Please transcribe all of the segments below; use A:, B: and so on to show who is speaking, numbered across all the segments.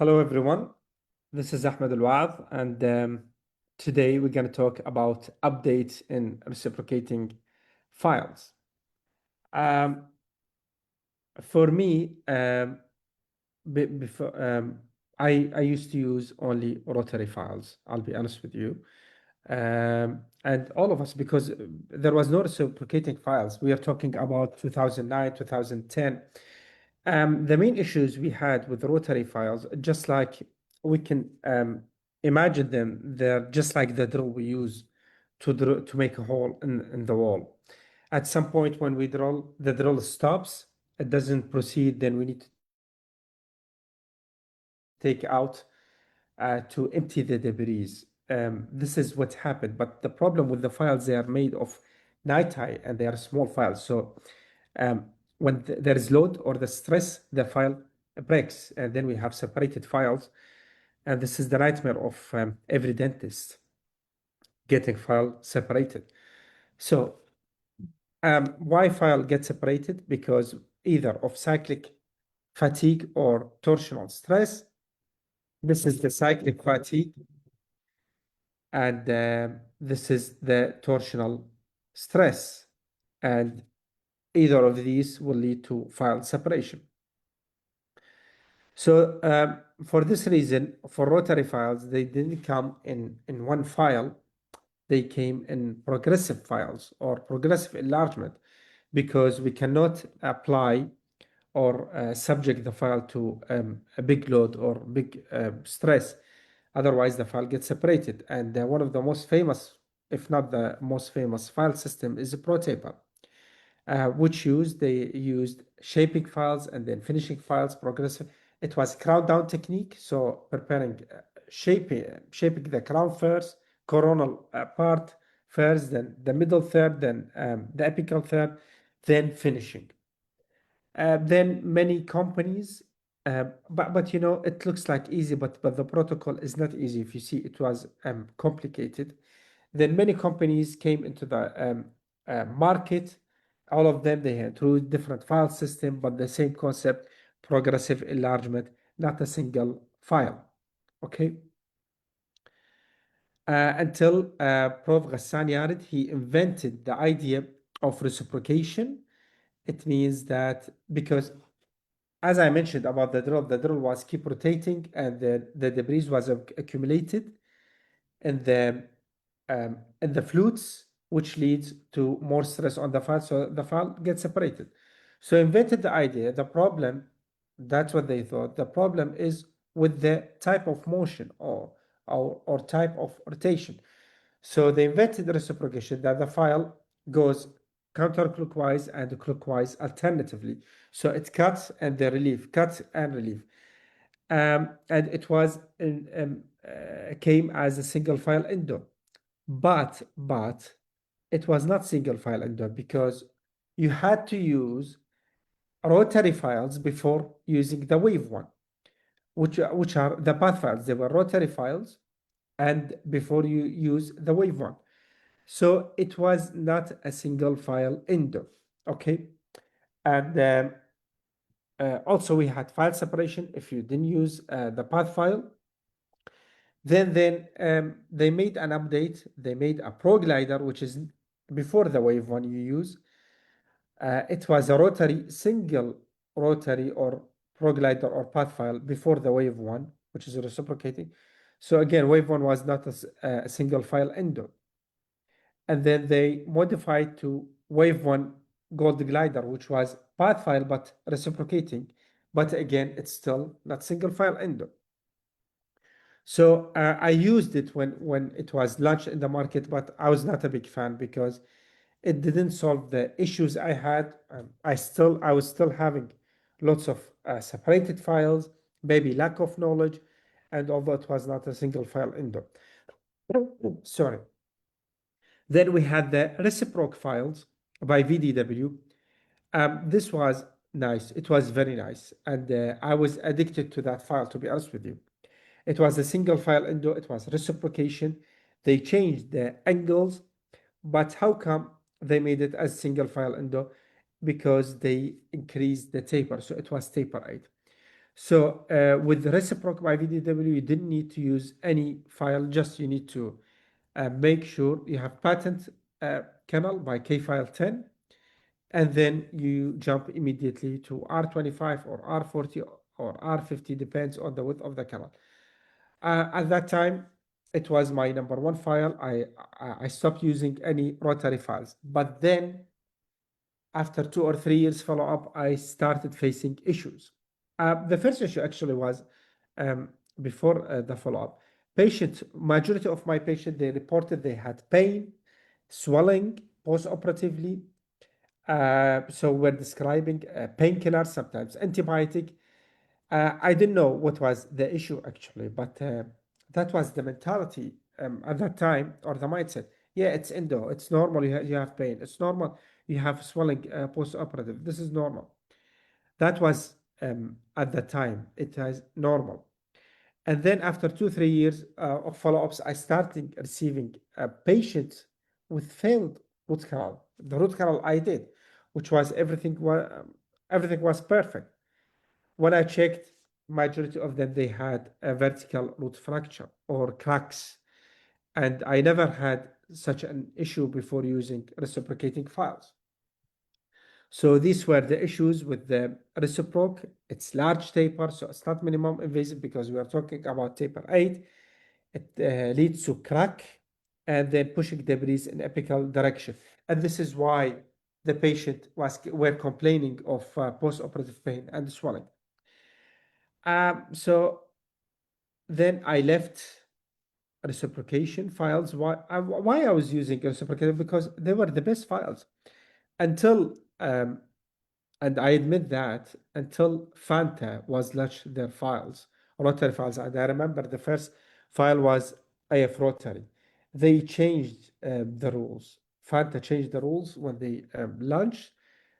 A: Hello, everyone. This is Ahmed Alwaidh, and today we're going to talk about updates in reciprocating files. For me, before I used to use only rotary files. I'll be honest with you, and all of us, because there was no reciprocating files. We are talking about 2009, 2010. The main issues we had with rotary files, just like we can imagine them, they're just like the drill we use to make a hole in the wall. At some point when we drill, the drill stops, it doesn't proceed, then we need to take out to empty the debris. This is what happened. But the problem with the files, they are made of nitide and they are small files. So when there is load or the stress, the file breaks, and then we have separated files. And this is the nightmare of every dentist, getting file separated. So why file gets separated? Because either of cyclic fatigue or torsional stress. This is the cyclic fatigue, and this is the torsional stress. And either of these will lead to file separation. So for this reason, for rotary files, they didn't come in one file. They came in progressive files or progressive enlargement, because we cannot apply or subject the file to a big load or big stress. Otherwise, the file gets separated. And one of the most famous, if not the most famous file system, is a ProTaper, which they used shaping files and then finishing files progressive. It was crown down technique, so preparing, shaping the crown first, coronal part first, then the middle third, then the apical third, then finishing. Then many companies, but you know, it looks like easy, but the protocol is not easy. If you see, it was complicated. Then many companies came into the market. All of them, they had through different file system, but the same concept: progressive enlargement, not a single file. Okay. Until Prof. Ghassan Yared, he invented the idea of reciprocation. It means that, because as I mentioned about the drill was keep rotating, and the debris was accumulated in the flutes, which leads to more stress on the file, so the file gets separated. So invented the idea. The problem, that's what they thought, the problem is with the type of motion or type of rotation. So they invented reciprocation, that the file goes counterclockwise and clockwise alternatively. So it cuts and the relief, cuts and relief. And it was came as a single file endo. But it was not single file endo, because you had to use rotary files before using the wave one, which are the path files. They were rotary files, and before you use the wave one. So it was not a single file endo. Okay. And also we had file separation if you didn't use the path file. Then they made an update. They made a pro glider, which is before the wave one you use. It was a rotary, single rotary or pro glider or path file before the wave one, which is reciprocating. So again, wave one was not a single file endo. And then they modified to wave one gold glider, which was path file but reciprocating. But again, it's still not single file endo. So I used it when it was launched in the market, but I was not a big fan, because it didn't solve the issues I had. I was still having lots of separated files, maybe lack of knowledge, and although it was not a single file endo. Sorry. Then we had the reciproc files by VDW. This was nice. It was very nice. And I was addicted to that file, to be honest with you. It was a single file endo. It was reciprocation. They changed the angles, but how come they made it as single file endo? Because they increased the taper. So it was taper 8. So with the reciproc by VDW, you didn't need to use any file, just you need to make sure you have patent kennel by K file 10, and then you jump immediately to R25 or R40 or R50, depends on the width of the kennel. At that time, it was my number one file. I stopped using any rotary files. But then, after 2 or 3 years follow-up, I started facing issues. The first issue actually was before the follow-up. Majority of my patients, they reported they had pain, swelling post-operatively. So we're describing painkillers, sometimes antibiotic. I didn't know what was the issue actually, but that was the mentality at that time, or the mindset. Yeah, it's endo. It's normal. You have pain. It's normal. You have swelling post-operative. This is normal. That was at that time. It was normal. And then after 2 or 3 years of follow-ups, I started receiving patients with failed root canal. The root canal I did, which was everything was perfect. When I checked, majority of them, they had a vertical root fracture or cracks. And I never had such an issue before using reciprocating files. So these were the issues with the reciproc. It's large taper, so it's not minimum invasive because we are talking about taper 8. It leads to crack and then pushing debris in apical direction. And this is why the patient were complaining of post-operative pain and swelling. So then I left reciprocation files. Why I was using reciprocation? Because they were the best files until and I admit that until FANTA was launched their files, rotary files. And I remember the first file was AF rotary. They changed the rules. FANTA changed the rules when they launched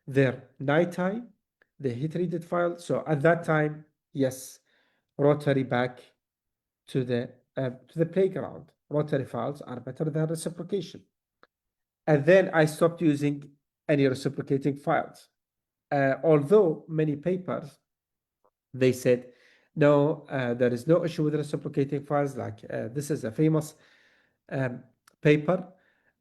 A: their NITI, the heat-treated file. So at that time, yes, rotary back to the playground. Rotary files are better than reciprocation. And then I stopped using any reciprocating files. Although many papers, they said, no, there is no issue with reciprocating files. Like this is a famous paper,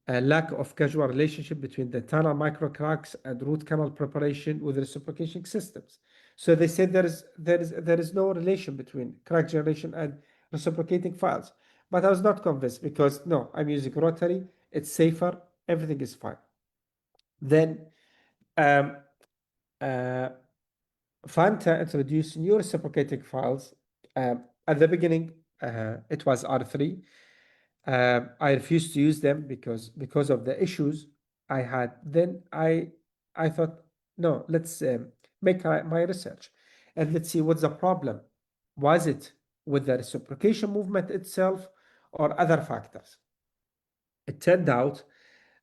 A: a lack of causal relationship between the tunnel microcracks and root canal preparation with reciprocating systems. So they said there is no relation between crack generation and reciprocating files. But I was not convinced because no, I'm using rotary, it's safer, everything is fine. Then FANTA introduced new reciprocating files. At the beginning, it was R3. I refused to use them because of the issues I had. Then I thought, no, let's make my research and let's see what's the problem. Was it with the reciprocation movement itself or other factors? It turned out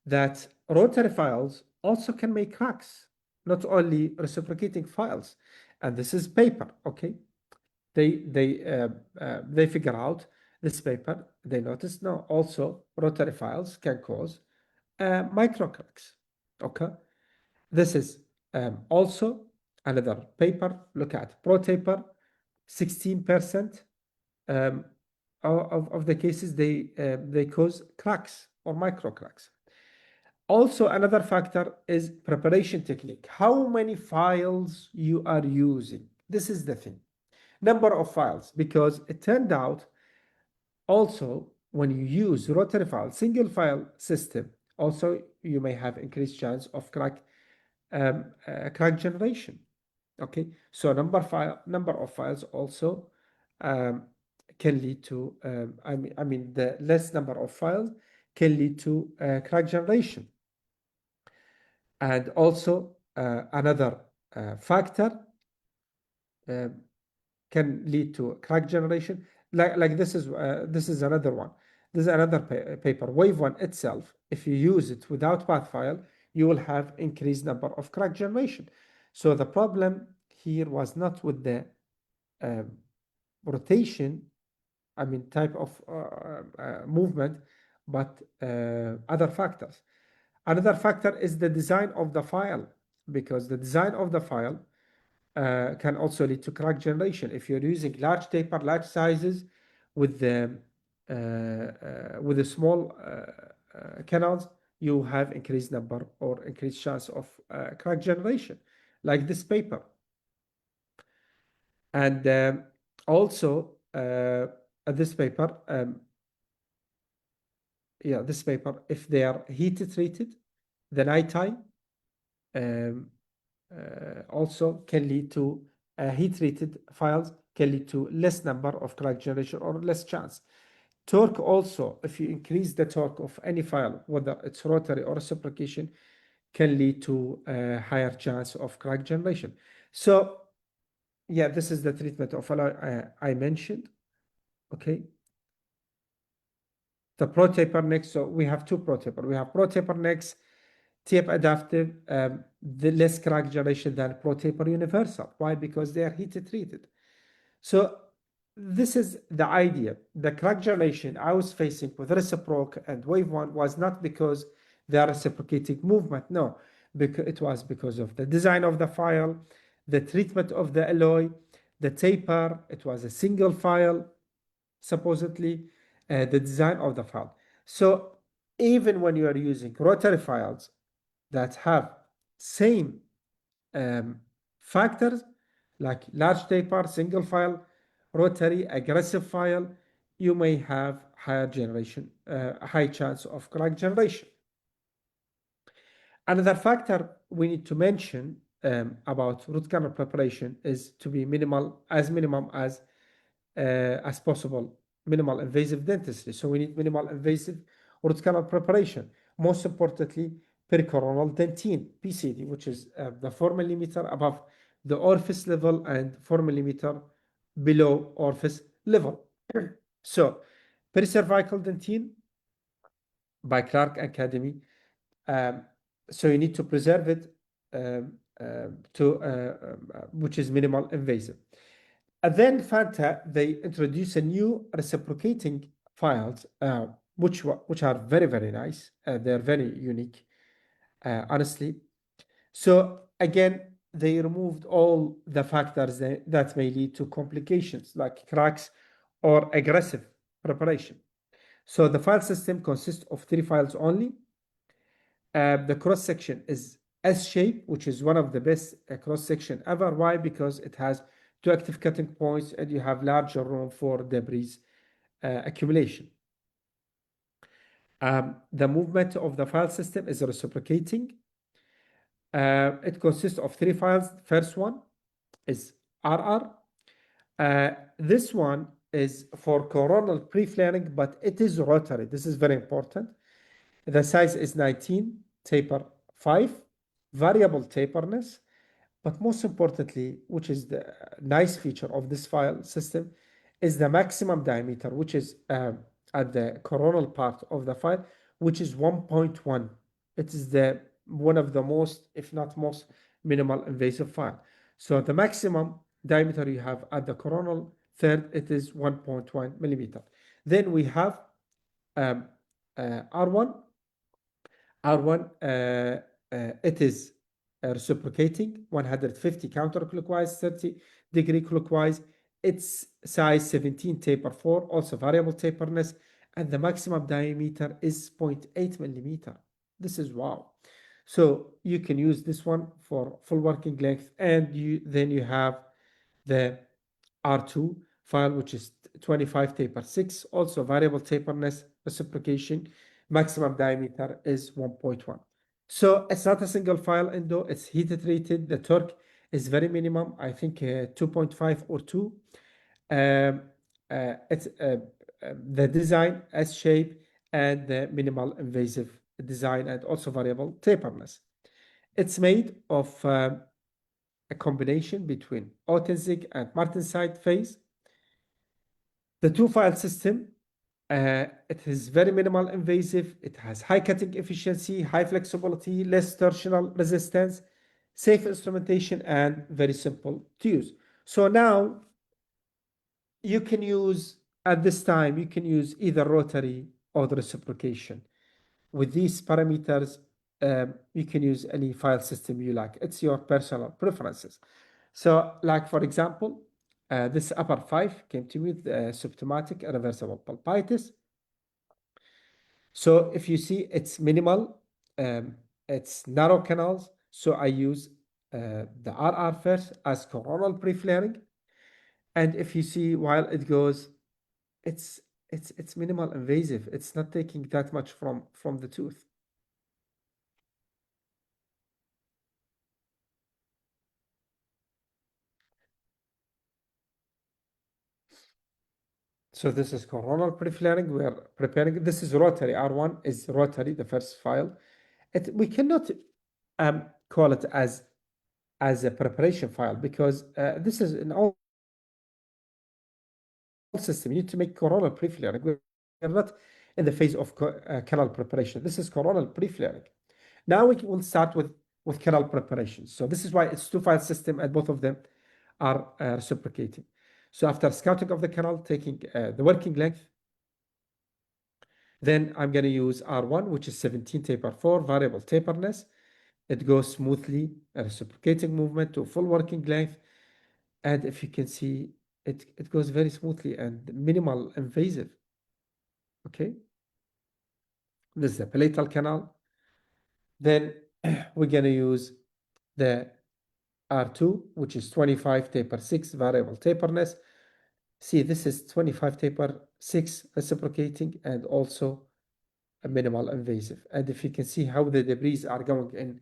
A: that rotary files also can make cracks, not only reciprocating files. And this is paper, okay? They figure out this paper. They notice no, also rotary files can cause micro cracks. Okay, this is also another paper. Look at ProTaper, 16% of the cases they cause cracks or micro cracks. Also, another factor is preparation technique. How many files you are using? This is the thing. Number of files, because it turned out also when you use rotary file, single file system, also you may have increased chance of crack generation. Okay, so number of files also can lead to I mean the less number of files can lead to crack generation. And also another factor can lead to crack generation. Like this is another one. This is another paper. Wave 1 itself, if you use it without path file, you will have increased number of crack generation. So the problem here was not with the rotation, I mean type of movement, but other factors. Another factor is the design of the file, because the design of the file can also lead to crack generation. If you're using large taper, large sizes with the small canals, you have increased number or increased chance of crack generation, like this paper. And also this paper, this paper, if they are heat treated, the nighttime also can lead to heat treated files can lead to less number of crack generation or less chance. Torque also, if you increase the torque of any file, whether it's rotary or reciprocation, can lead to a higher chance of crack generation. So yeah, this is the treatment of alloy I mentioned. Okay. The pro taper next, so we have two pro taper. We have pro taper next, tape adaptive, the less crack generation than pro taper universal. Why? Because they are heat treated. So this is the idea. The crack generation I was facing with reciproc and wave one was not because they are reciprocating movement. No, because it was because of the design of the file, the treatment of the alloy, the taper. It was a single file, supposedly, the design of the file. So even when you are using rotary files that have same factors like large taper, single file, rotary, aggressive file, you may have higher generation, high chance of crack generation. Another factor we need to mention about root canal preparation is to be minimum as possible, minimal invasive dentistry. So we need minimal invasive root canal preparation. Most importantly, pericoronal dentine, PCD, which is the 4 millimeter above the orifice level and 4 millimeter below orifice level. So pericervical dentine by Clark Academy. So you need to preserve it which is minimal invasive. And then FANTA, they introduce a new reciprocating files, which are very, very nice. They're very unique, honestly. So again, they removed all the factors that may lead to complications like cracks or aggressive preparation. So the file system consists of 3 files only. The cross section is S-shape, which is one of the best cross section ever. Why? Because it has 2 active cutting points and you have larger room for debris accumulation. The movement of the file system is reciprocating. It consists of 3 files. First one is RR. This one is for coronal pre-flaring, but it is rotary. This is very important. The size is 19, taper 5, variable taperness. But most importantly, which is the nice feature of this file system, is the maximum diameter, which is at the coronal part of the file, which is 1.1. It is one of the most, if not most, minimal invasive file. So the maximum diameter you have at the coronal third, it is 1.1 millimeter. Then we have R1. R1, it is reciprocating 150 counterclockwise, 30 degree clockwise. It's size 17, taper 4, also variable taperness, and the maximum diameter is 0.8 millimeter. This is wow. So you can use this one for full working length, and then you have the R2 file, which is 25 taper 6, also variable taperness, reciprocation, maximum diameter is 1.1. So it's not a single file endo, it's heat treated. The torque is very minimum, I think 2.5 or 2. It's the design S-shape and the minimal invasive design and also variable taperness. It's made of a combination between Ottenzig and Martenside phase. The 2-file system, it is very minimal invasive. It has high cutting efficiency, high flexibility, less torsional resistance, safe instrumentation, and very simple to use. So now you can use, at this time, you can use either rotary or the reciprocation. With these parameters, you can use any file system you like. It's your personal preferences. So, like for example, this upper 5 came to me with symptomatic irreversible pulpitis. So if you see it's minimal, it's narrow canals. So I use the RR first as coronal pre-flaring. And if you see while it goes, it's minimal invasive. It's not taking that much from the tooth. So this is coronal pre-flaring. We are preparing. This is rotary. R1 is rotary, the first file. We cannot call it as a preparation file because this is an old system. You need to make coronal pre-flaring. We're not in the phase of canal preparation. This is coronal pre-flaring. Now we will start with canal preparation. So this is why it's two-file system and both of them are reciprocating. So after scouting of the canal, taking the working length, then I'm going to use R1, which is 17 taper 4, variable taperness. It goes smoothly, a reciprocating movement to full working length. And if you can see, it goes very smoothly and minimal invasive. Okay. This is the palatal canal. Then we're going to use the R2, which is 25 taper 6 variable taperness. See, this is 25 taper 6 reciprocating and also a minimal invasive. And if you can see how the debris are going in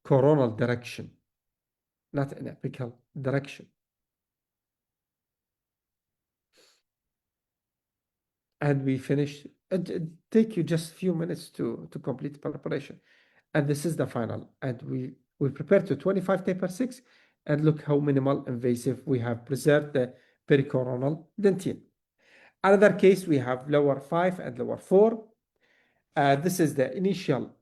A: coronal direction, not in apical direction. And we finish. It take you just a few minutes to complete preparation. And this is the final. And we prepare to 25 taper 6. And look how minimal invasive we have preserved the pericoronal dentine. Another case, we have lower 5 and lower 4. This is the initial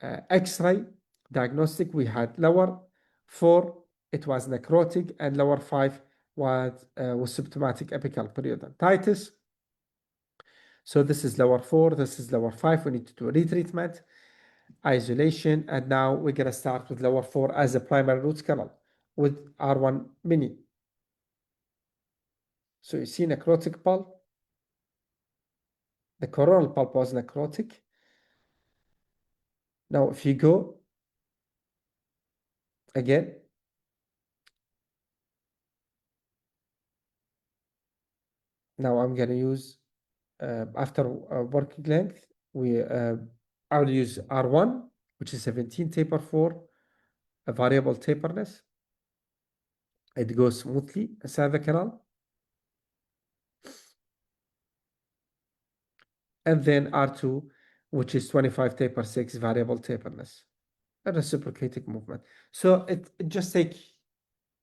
A: X-ray diagnostic. We had lower 4, it was necrotic, and lower 5 was symptomatic apical periodontitis. So this is lower 4, this is lower 5. We need to do retreatment, isolation, and now we're going to start with lower 4 as a primary root canal with R1 mini. So you see necrotic pulp. The coronal pulp was necrotic. Now if you go again, now I'm going to use after working length, I will use R1, which is 17 taper 4, a variable taperness. It goes smoothly inside the canal. And then R2, which is 25 taper 6, variable taperness, a reciprocating movement. So it just takes a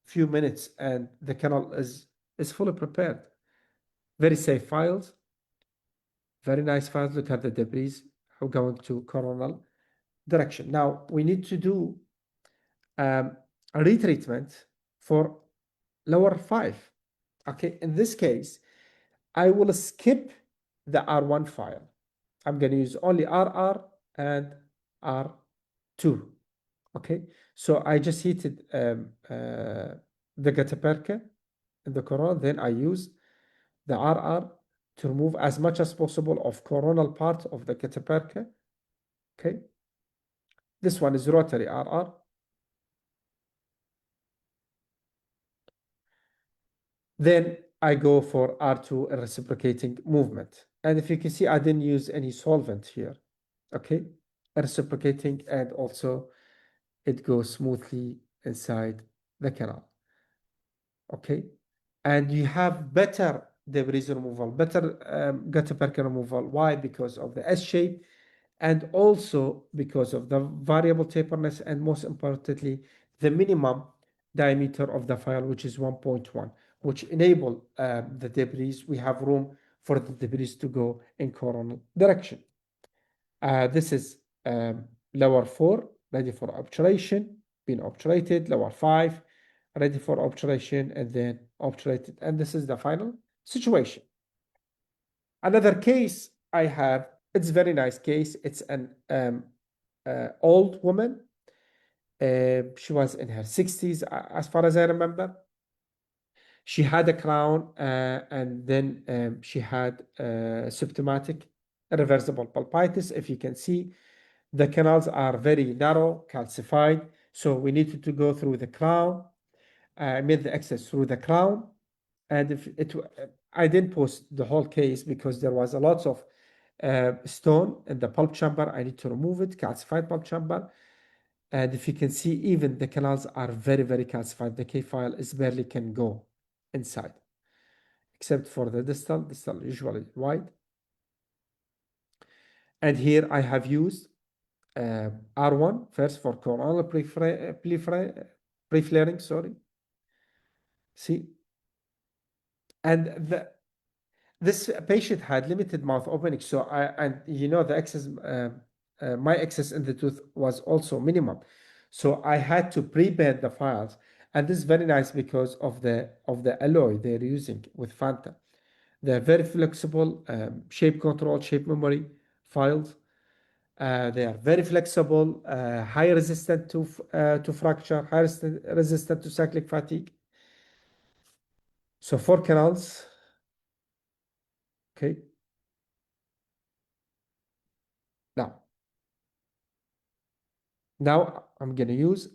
A: few minutes and the canal is fully prepared. Very safe files. Very nice files. Look at the debris going to coronal direction. Now we need to do a retreatment for lower 5. Okay, in this case, I will skip the R1 file. I'm going to use only RR and R2. Okay, so I just heated the 𝗥𝗲𝗀𝗀𝗀 in the coronal. Then I use the RR to remove as much as possible of coronal part of the 𝗥𝗲𝗀𝗀𝗀. Okay, this one is rotary RR. Then I go for R2, a reciprocating movement. And if you can see, I didn't use any solvent here. Okay, reciprocating, and also it goes smoothly inside the canal. Okay, and you have better debris removal, better 𝗥𝗲𝗀𝗀𝗀𝗀 removal. Why? Because of the S shape, and also because of the variable taperness, and most importantly, the minimum diameter of the file, which is 1.1, which enable the debris. We have room for the debris to go in coronal direction. This is lower 4, ready for obturation, being obturated, lower 5, ready for obturation, and then obturated. And this is the final situation. Another case I have, it's a very nice case. It's an old woman. She was in her 60s, as far as I remember. She had a crown, and then she had symptomatic irreversible pulpitis. If you can see, the canals are very narrow, calcified. So we needed to go through the crown. I made the access through the crown. And if it, I didn't post the whole case because there was a lot of stone in the pulp chamber. I need to remove it, calcified pulp chamber. And if you can see, even the canals are very, very calcified. The K file is barely can go inside, except for the distal usually wide. And here I have used R1 first for coronal pre-flaring, sorry. See? And this patient had limited mouth opening, so the excess, my excess in the tooth was also minimum. So I had to pre-bend the files, and this is very nice because of the alloy they're using with FANTA. They're very flexible, shape control, shape memory files. They are very flexible, high resistant to fracture, high resistant to cyclic fatigue. So 4 canals. Okay. Now I'm going to use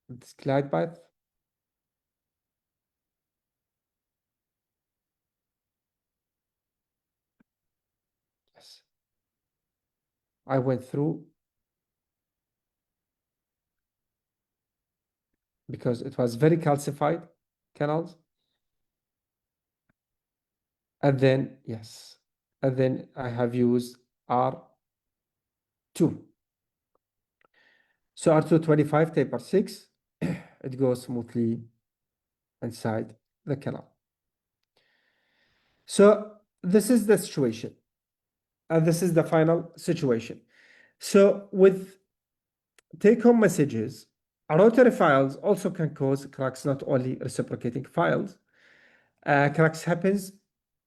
A: this glide path. Yes. I went through because it was very calcified canals. And then, yes. And then I have used R2. So R225 taper 6, it goes smoothly inside the canal. So this is the situation. And this is the final situation. So with take-home messages, rotary files also can cause cracks, not only reciprocating files. Cracks happens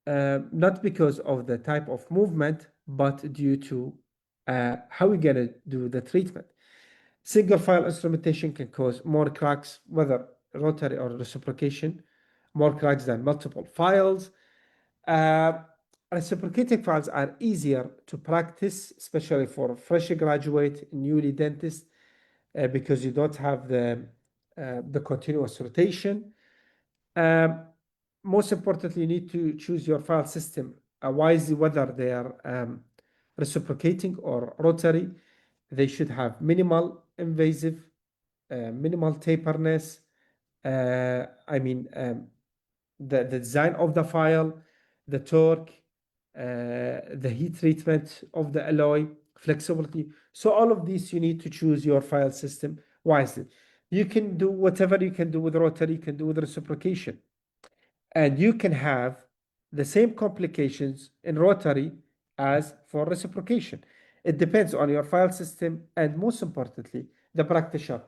A: not because of the type of movement, but due to how we're gonna do the treatment. Single file instrumentation can cause more cracks, whether rotary or reciprocation, more cracks than multiple files. Reciprocating files are easier to practice, especially for fresh graduate, newly dentist, because you don't have the continuous rotation. Most importantly, you need to choose your file system wisely, whether they are reciprocating or rotary. They should have minimal invasive, minimal taperness. The design of the file, the torque, the heat treatment of the alloy, flexibility. So all of these, you need to choose your file system wisely. You can do whatever you can do with rotary, you can do with reciprocation. And you can have the same complications in rotary as for reciprocation. It depends on your file system and, most importantly, the practitioner,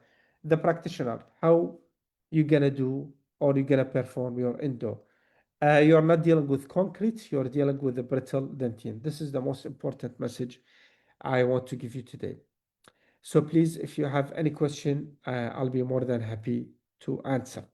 A: how you're gonna do or you're gonna perform your endo. You're not dealing with concrete, you're dealing with the brittle dentine. This is the most important message I want to give you today. So please, if you have any question, I'll be more than happy to answer.